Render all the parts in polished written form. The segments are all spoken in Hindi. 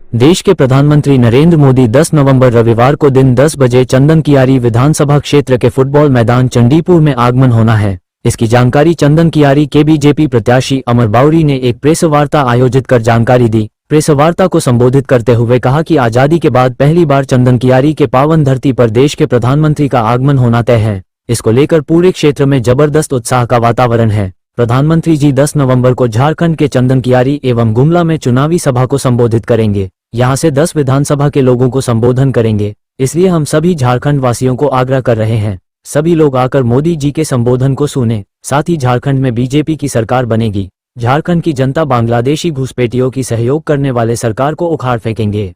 देश के प्रधानमंत्री नरेंद्र मोदी 10 नवंबर रविवार को दिन 10 बजे चंदन कियारी विधानसभा क्षेत्र के फुटबॉल मैदान चंडीपुर में आगमन होना है। इसकी जानकारी चंदन कियारी के बीजेपी प्रत्याशी अमर बाउरी ने एक प्रेस वार्ता आयोजित कर जानकारी दी। प्रेस वार्ता को संबोधित करते हुए कहा कि आजादी के बाद पहली बार चंदन कियारी के पावन धरती पर देश के प्रधानमंत्री का आगमन होना तय है। इसको लेकर पूरे क्षेत्र में जबरदस्त उत्साह का वातावरण है। प्रधानमंत्री जी 10 नवंबर को झारखंड के चंदन कियारी एवं गुमला में चुनावी सभा को संबोधित करेंगे। यहां से 10 विधानसभा के लोगों को संबोधन करेंगे। इसलिए हम सभी झारखंड वासियों को आग्रह कर रहे हैं, सभी लोग आकर मोदी जी के संबोधन को सुने। साथ ही झारखंड में बीजेपी की सरकार बनेगी। झारखंड की जनता बांग्लादेशी घुसपैठियों की सहयोग करने वाले सरकार को उखाड़ फेंकेंगे।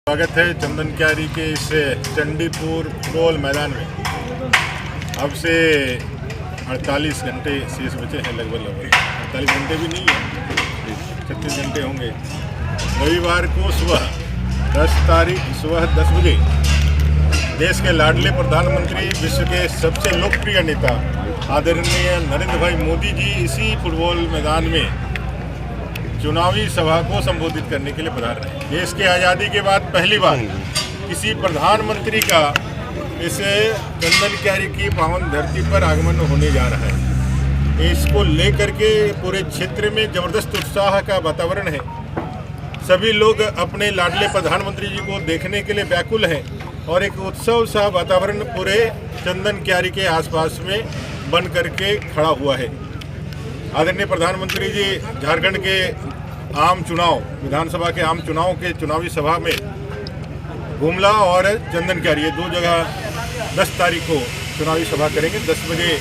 स्वागत है चंदन कियारी के इस चंडीपुर फुटबॉल मैदान में। अब से 48 घंटे शेष बचे हैं, लगभग 48 घंटे भी नहीं है, 36 घंटे होंगे। रविवार को सुबह 10 तारीख सुबह 10 बजे देश के लाडले प्रधानमंत्री, विश्व के सबसे लोकप्रिय नेता आदरणीय नरेंद्र भाई मोदी जी इसी फुटबॉल मैदान में चुनावी सभा को संबोधित करने के लिए पधार रहे हैं। देश की आज़ादी के बाद पहली बार किसी प्रधानमंत्री का इस चंदन कियारी की पावन धरती पर आगमन होने जा रहा है। इसको लेकर के पूरे क्षेत्र में जबरदस्त उत्साह का वातावरण है। सभी लोग अपने लाडले प्रधानमंत्री जी को देखने के लिए व्याकुल हैं और एक उत्सव सा वातावरण पूरे चंदन कियारी के आसपास में बन करके खड़ा हुआ है। आदरणीय प्रधानमंत्री जी झारखंड के आम चुनाव, विधानसभा के आम चुनाव के चुनावी सभा में गुमला और चंदन कियारी, ये दो जगह 10 तारीख को चुनावी सभा करेंगे। 10 बजे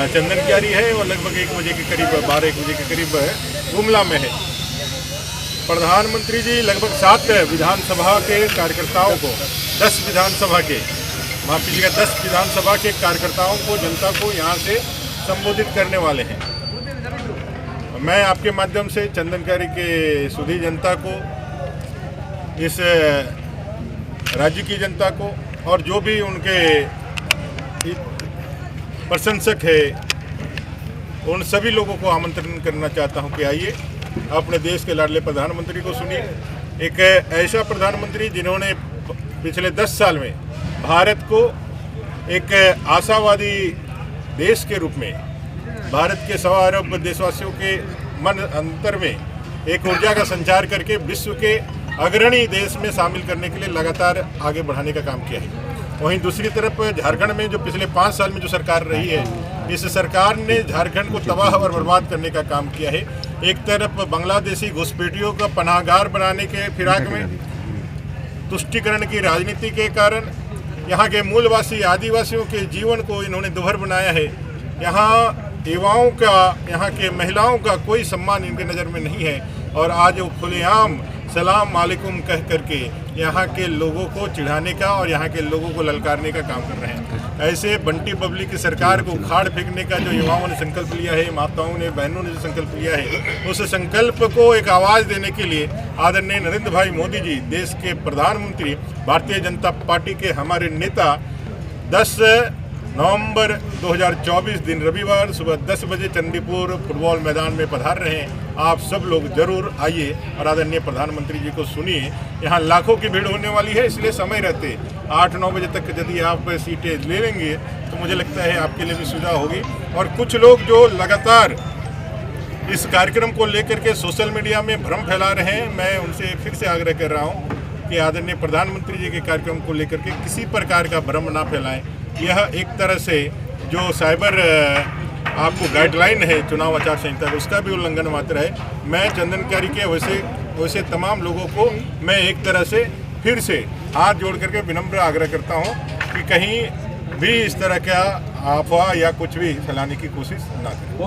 चंदन कियारी है और लगभग 1 बजे के करीब, 12-1 बजे के करीब गुमला में है। प्रधानमंत्री जी लगभग 7 विधानसभा के कार्यकर्ताओं को, 10 विधानसभा के, माफ कीजिएगा, 10 विधानसभा के कार्यकर्ताओं को, जनता को यहाँ से संबोधित करने वाले हैं। मैं आपके माध्यम से चंदन कियारी के सुधी जनता को, इस राज्य की जनता को और जो भी उनके प्रशंसक है, उन सभी लोगों को आमंत्रण करना चाहता हूं कि आइए अपने देश के लाडले प्रधानमंत्री को सुनिए। एक ऐसा प्रधानमंत्री जिन्होंने पिछले 10 साल में भारत को एक आशावादी देश के रूप में, भारत के 1.25 अरब देशवासियों के मन अंतर में एक ऊर्जा का संचार करके विश्व के अग्रणी देश में शामिल करने के लिए लगातार आगे बढ़ाने का काम किया है। वहीं दूसरी तरफ झारखंड में जो पिछले 5 साल में जो सरकार रही है, इस सरकार ने झारखंड को तबाह और बर्बाद करने का काम किया है। एक तरफ बांग्लादेशी घुसपैठियों का पनाहगार बनाने के फिराक में, तुष्टीकरण की राजनीति के कारण यहाँ के मूलवासी आदिवासियों के जीवन को इन्होंने दुभर बनाया है। यहाँ युवाओं का, यहाँ के महिलाओं का कोई सम्मान इनके नज़र में नहीं है और आज वो खुलेआम सलाम वालेकुम कह करके यहाँ के लोगों को चिढ़ाने का और यहाँ के लोगों को ललकारने का काम कर रहे हैं। ऐसे बंटी पब्लिक की सरकार को उखाड़ फेंकने का जो युवाओं ने संकल्प लिया है, माताओं ने, बहनों ने जो संकल्प लिया है, उस संकल्प को एक आवाज़ देने के लिए आदरणीय नरेंद्र भाई मोदी जी, देश के प्रधानमंत्री, भारतीय जनता पार्टी के हमारे नेता, 10 नवंबर 2024 दिन रविवार सुबह 10 बजे चंडीपुर फुटबॉल मैदान में पधार रहे हैं। आप सब लोग जरूर आइए और आदरणीय प्रधानमंत्री जी को सुनिए। यहाँ लाखों की भीड़ होने वाली है, इसलिए समय रहते 8-9 बजे तक यदि आप सीटें ले लेंगे तो मुझे लगता है आपके लिए भी सुविधा होगी। और कुछ लोग जो लगातार इस कार्यक्रम को लेकर के सोशल मीडिया में भ्रम फैला रहे हैं, मैं उनसे फिर से आग्रह कर रहा हूँ कि आदरणीय प्रधानमंत्री जी के कार्यक्रम को लेकर के किसी प्रकार का भ्रम ना फैलाएं। यह एक तरह से जो साइबर आपको गाइडलाइन है चुनाव आचार संहिता का, उसका भी उल्लंघन मात्र है। मैं चंदन कियारी के वैसे तमाम लोगों को मैं एक तरह से फिर से हाथ जोड़ करके विनम्र आग्रह करता हूं कि कहीं भी इस तरह का अफवाह या कुछ भी फैलाने की कोशिश ना करें।